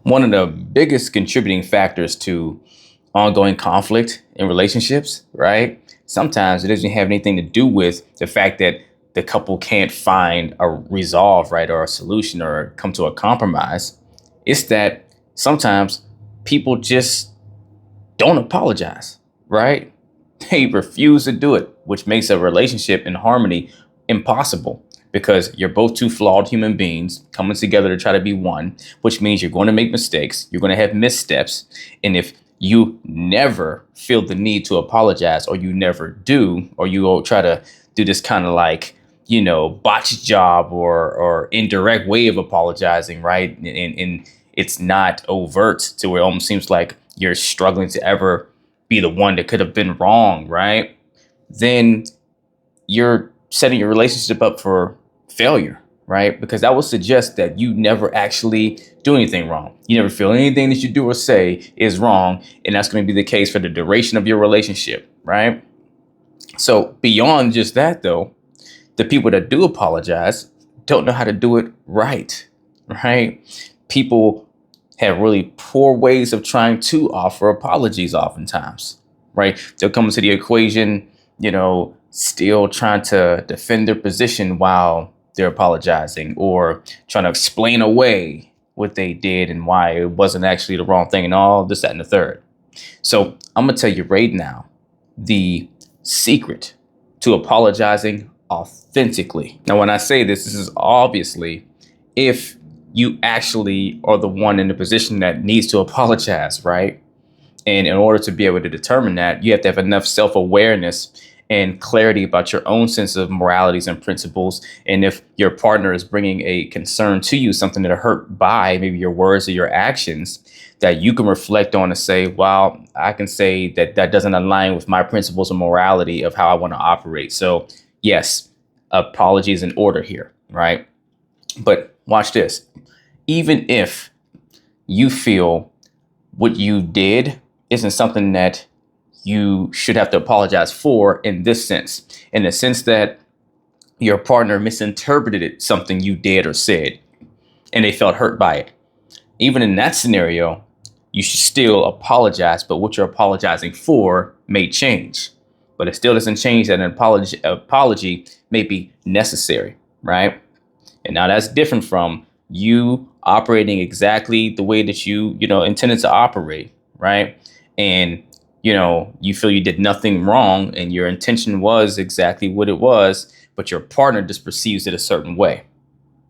One of the biggest contributing factors to ongoing conflict in relationships, right? Sometimes it doesn't have anything to do with the fact that the couple can't find a resolve, right, or a solution or come to a compromise. It's that sometimes people just don't apologize, right? They refuse to do it, which makes a relationship in harmony impossible because you're both two flawed human beings coming together to try to be one, which means you're going to make mistakes, you're going to have missteps. And if you never feel the need to apologize, or you never do, or you will try to do this kind of like, botched job or indirect way of apologizing, right? And it's not overt to where it almost seems like you're struggling to ever be the one that could have been wrong, right? Then you're setting your relationship up for failure, right? Because that will suggest that you never actually do anything wrong. You never feel anything that you do or say is wrong. And that's going to be the case for the duration of your relationship, right? So beyond just that, though, the people that do apologize don't know how to do it right, right? People have really poor ways of trying to offer apologies oftentimes, right? They'll come into the equation, still trying to defend their position while they're apologizing, or trying to explain away what they did and why it wasn't actually the wrong thing and all this, that, and the third. So I'm going to tell you right now, the secret to apologizing authentically. Now, when I say this is obviously if you actually are the one in the position that needs to apologize, right? And in order to be able to determine that, you have to have enough self-awareness and clarity about your own sense of moralities and principles. And if your partner is bringing a concern to you, something that are hurt by maybe your words or your actions, that you can reflect on and say, well, I can say that that doesn't align with my principles and morality of how I want to operate. So yes, apology is in order here, right? But watch this. Even if you feel what you did isn't something that you should have to apologize for in this sense, in the sense that your partner misinterpreted something you did or said, and they felt hurt by it. Even in that scenario, you should still apologize, but what you're apologizing for may change. But it still doesn't change that an apology may be necessary, right? And now that's different from you operating exactly the way that you intended to operate, right? And you feel you did nothing wrong and your intention was exactly what it was, but your partner just perceives it a certain way.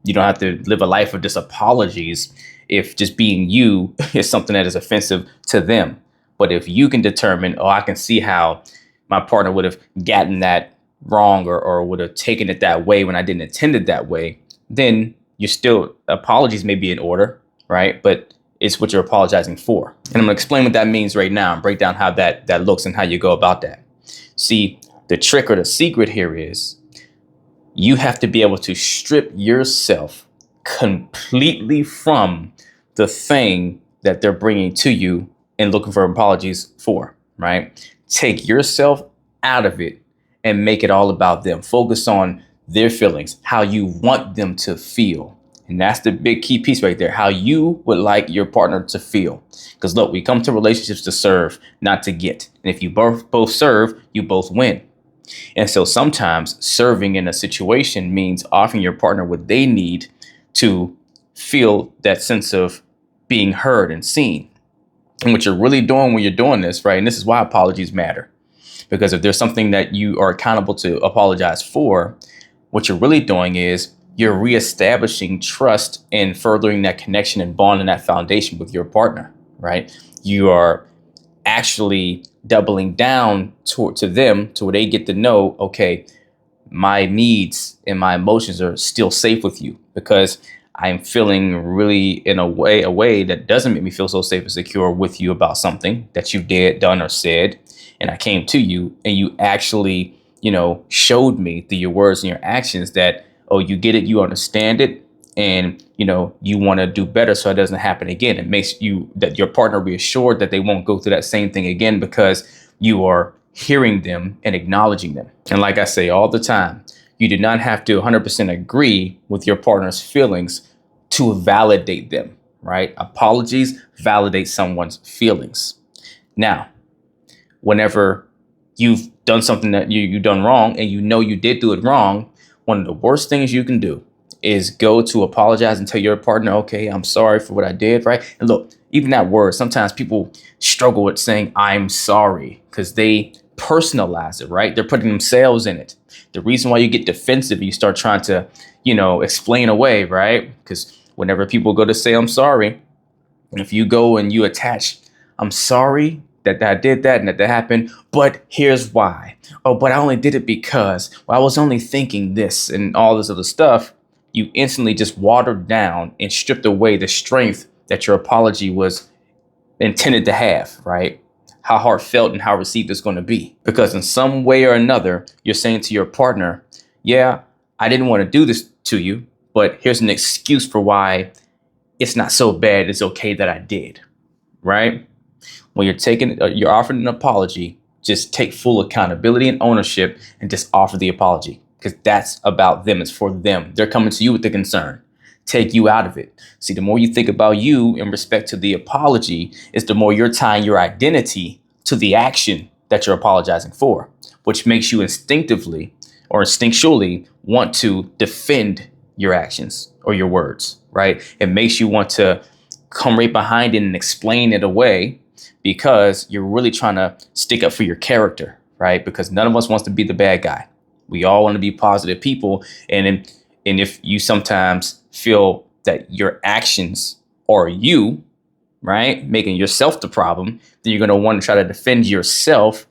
You don't have to live a life of just apologies if just being you is something that is offensive to them. But if you can determine, oh, I can see how my partner would have gotten that wrong or would have taken it that way when I didn't intend it that way, then apologies may be in order, right? But it's what you're apologizing for. And I'm going to explain what that means right now and break down how that looks and how you go about that. See, the trick or the secret here is you have to be able to strip yourself completely from the thing that they're bringing to you and looking for apologies for, right? Take yourself out of it and make it all about them. Focus on their feelings, how you want them to feel. And that's the big key piece right there, how you would like your partner to feel. Because look, we come to relationships to serve, not to get. And if you both serve, you both win. And so sometimes serving in a situation means offering your partner what they need to feel that sense of being heard and seen. And what you're really doing when you're doing this, right? And this is why apologies matter. Because if there's something that you are accountable to apologize for, what you're really doing is you're reestablishing trust and furthering that connection and bond and that foundation with your partner, right? You are actually doubling down to them to where they get to know, okay, my needs and my emotions are still safe with you because I'm feeling really in a way that doesn't make me feel so safe and secure with you about something that you did, done, or said. And I came to you and you actually, showed me through your words and your actions that, oh, you get it, you understand it, and, you want to do better so it doesn't happen again. It makes that your partner reassured that they won't go through that same thing again because you are hearing them and acknowledging them. And like I say all the time, you do not have to 100% agree with your partner's feelings to validate them, right? Apologies validate someone's feelings. Now, whenever you've done something that you've done wrong and you know you did do it wrong, one of the worst things you can do is go to apologize and tell your partner, okay, I'm sorry for what I did, right? And look, even that word, sometimes people struggle with saying I'm sorry because they personalize it, right? They're putting themselves in it. The reason why you get defensive, you start trying to, explain away, right? Because whenever people go to say I'm sorry, if you go and you attach, I'm sorry that I did that and that happened, but here's why. Oh, but I only did it because, well, I was only thinking this and all this other stuff. You instantly just watered down and stripped away the strength that your apology was intended to have, right? How heartfelt and how received it's going to be. Because in some way or another, you're saying to your partner, yeah, I didn't want to do this to you, but here's an excuse for why it's not so bad. It's okay that I did, right? When you're offering an apology, just take full accountability and ownership and just offer the apology because that's about them. It's for them. They're coming to you with the concern. Take you out of it. See, the more you think about you in respect to the apology, is the more you're tying your identity to the action that you're apologizing for, which makes you instinctively or instinctually want to defend your actions or your words, right? It makes you want to come right behind it and explain it away because you're really trying to stick up for your character, right? Because none of us wants to be the bad guy. We all want to be positive people. And if you sometimes feel that your actions are you, right, making yourself the problem, then you're going to want to try to defend yourself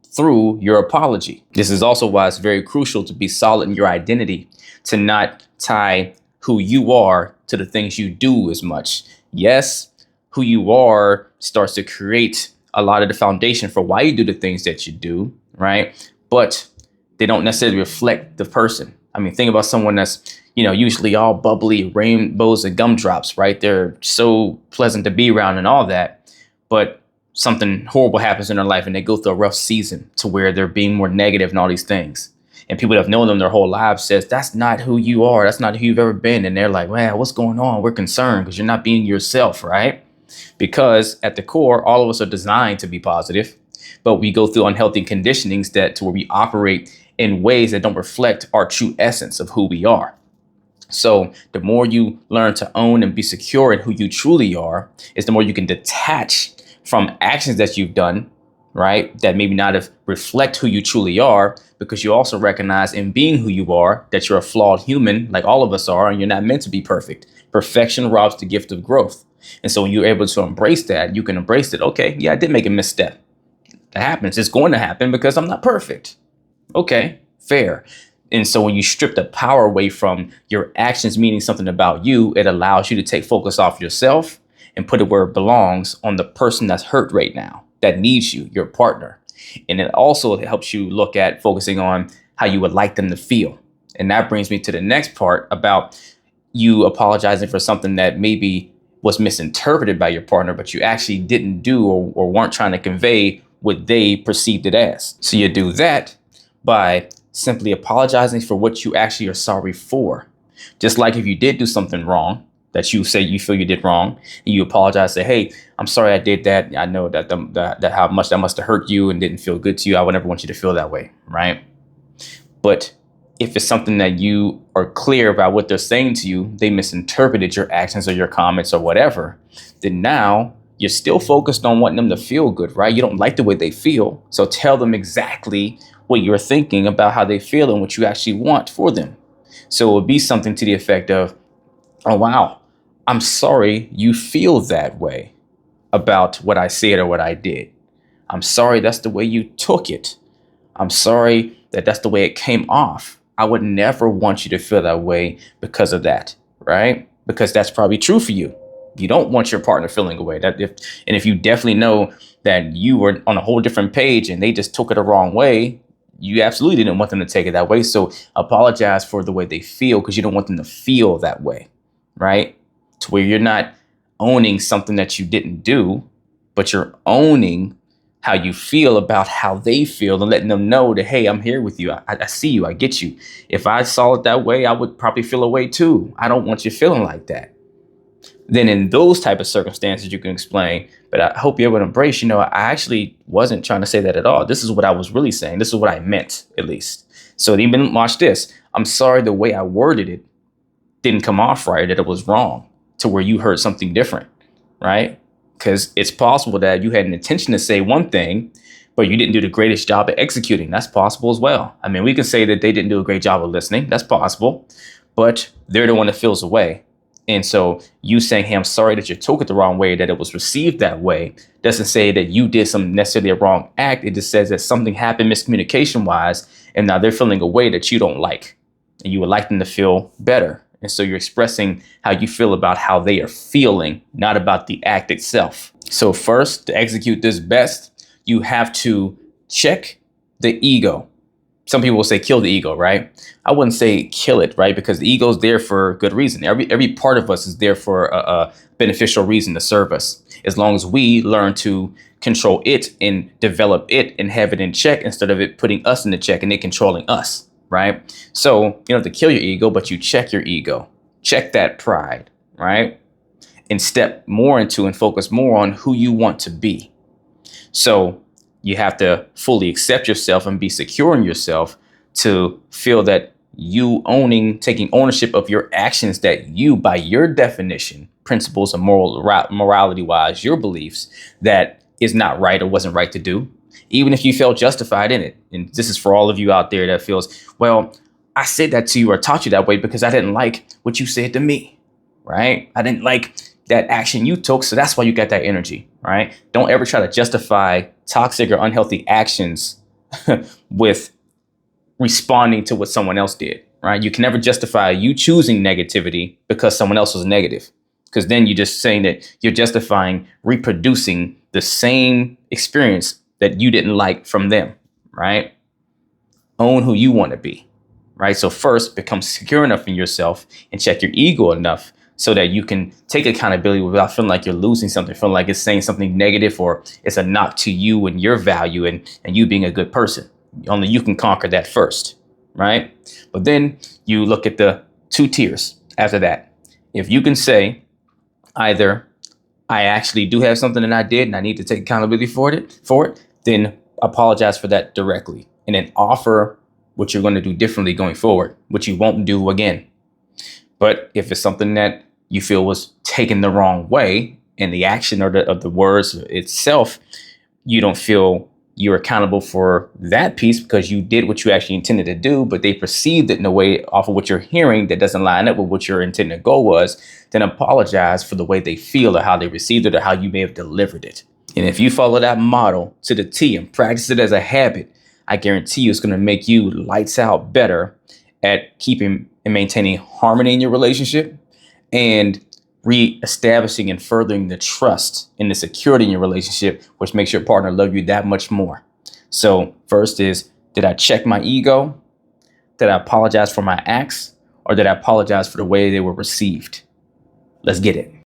through your apology. This is also why it's very crucial to be solid in your identity, to not tie who you are to the things you do as much. Yes, who you are starts to create a lot of the foundation for why you do the things that you do, right? But they don't necessarily reflect the person. I mean, think about someone that's, usually all bubbly, rainbows and gumdrops, right? They're so pleasant to be around and all that. But something horrible happens in their life and they go through a rough season to where they're being more negative and all these things. And people that have known them their whole lives says, that's not who you are. That's not who you've ever been. And they're like, wow, what's going on? We're concerned because you're not being yourself, right? Because at the core, all of us are designed to be positive, but we go through unhealthy conditionings to where we operate in ways that don't reflect our true essence of who we are. So the more you learn to own and be secure in who you truly are, is the more you can detach from actions that you've done, right, that maybe not have reflect who you truly are, because you also recognize in being who you are that you're a flawed human like all of us are, and you're not meant to be perfect. Perfection robs the gift of growth. And so when you're able to embrace that, you can embrace it. Okay, yeah, I did make a misstep. That happens. It's going to happen because I'm not perfect. Okay, fair. And so when you strip the power away from your actions meaning something about you, it allows you to take focus off yourself and put it where it belongs, on the person that's hurt right now, that needs you, your partner. And it also helps you look at focusing on how you would like them to feel. And that brings me to the next part about you apologizing for something that maybe was misinterpreted by your partner, but you actually didn't do or weren't trying to convey what they perceived it as. So you do that by simply apologizing for what you actually are sorry for. Just like if you did do something wrong that you say you feel you did wrong, and you apologize, say, hey, I'm sorry I did that. I know that how much that must have hurt you and didn't feel good to you. I would never want you to feel that way, right? But if it's something that you are clear about what they're saying to you, they misinterpreted your actions or your comments or whatever, then now you're still focused on wanting them to feel good, right? You don't like the way they feel. So tell them exactly what you're thinking about how they feel and what you actually want for them. So it would be something to the effect of, oh, wow, I'm sorry you feel that way about what I said or what I did. I'm sorry that's the way you took it. I'm sorry that that's the way it came off. I would never want you to feel that way because of that, right? Because that's probably true for you. You don't want your partner feeling away. If you definitely know that you were on a whole different page and they just took it the wrong way, you absolutely didn't want them to take it that way. So apologize for the way they feel, because you don't want them to feel that way, right? To where you're not owning something that you didn't do, but you're owning how you feel about how they feel and letting them know that, hey, I'm here with you. I see you. I get you. If I saw it that way, I would probably feel a way too. I don't want you feeling like that. Then in those type of circumstances, you can explain, but I hope you're able to embrace, I actually wasn't trying to say that at all. This is what I was really saying. This is what I meant, at least. So even watch this. I'm sorry the way I worded it didn't come off right, that it was wrong to where you heard something different, right? Because it's possible that you had an intention to say one thing, but you didn't do the greatest job at executing. That's possible as well. I mean, we can say that they didn't do a great job of listening. That's possible, but they're the one that feels away. And so you saying, hey, I'm sorry that you took it the wrong way, that it was received that way, doesn't say that you did some necessarily a wrong act. It just says that something happened miscommunication wise, and now they're feeling a way that you don't like, and you would like them to feel better. And so you're expressing how you feel about how they are feeling, not about the act itself. So first, to execute this best, you have to check the ego. Some people will say kill the ego, right? I wouldn't say kill it, right? Because the ego is there for good reason. Every part of us is there for a beneficial reason to serve us. As long as we learn to control it and develop it and have it in check instead of it putting us in the check and it controlling us, right? So you don't have to kill your ego, but you check your ego, check that pride, right? And step more into and focus more on who you want to be. So you have to fully accept yourself and be secure in yourself to feel that you taking ownership of your actions, that you, by your definition, principles of morality wise, your beliefs, that is not right or wasn't right to do, even if you felt justified in it. And this is for all of you out there that feels, well, I said that to you or taught you that way because I didn't like what you said to me, right? I didn't like that action you took, so that's why you got that energy, right? Don't ever try to justify toxic or unhealthy actions with responding to what someone else did, right? You can never justify you choosing negativity because someone else was negative, because then you're just saying that you're justifying reproducing the same experience that you didn't like from them, right? Own who you want to be, right? So first, become secure enough in yourself and check your ego enough so that you can take accountability without feeling like you're losing something, feeling like it's saying something negative or it's a knock to you and your value and you being a good person. Only you can conquer that first, right? But then you look at the two tiers after that. If you can say either I actually do have something that I did and I need to take accountability for it, then apologize for that directly and then offer what you're going to do differently going forward, which you won't do again. But if it's something that you feel was taken the wrong way and the action or the words itself, you don't feel you're accountable for that piece because you did what you actually intended to do, but they perceived it in a way off of what you're hearing that doesn't line up with what your intended goal was, then apologize for the way they feel or how they received it or how you may have delivered it. And if you follow that model to the T and practice it as a habit, I guarantee you it's going to make you lights out better at keeping and maintaining harmony in your relationship and re-establishing and furthering the trust and the security in your relationship, which makes your partner love you that much more. So first is, did I check my ego? Did I apologize for my acts? Or did I apologize for the way they were received? Let's get it.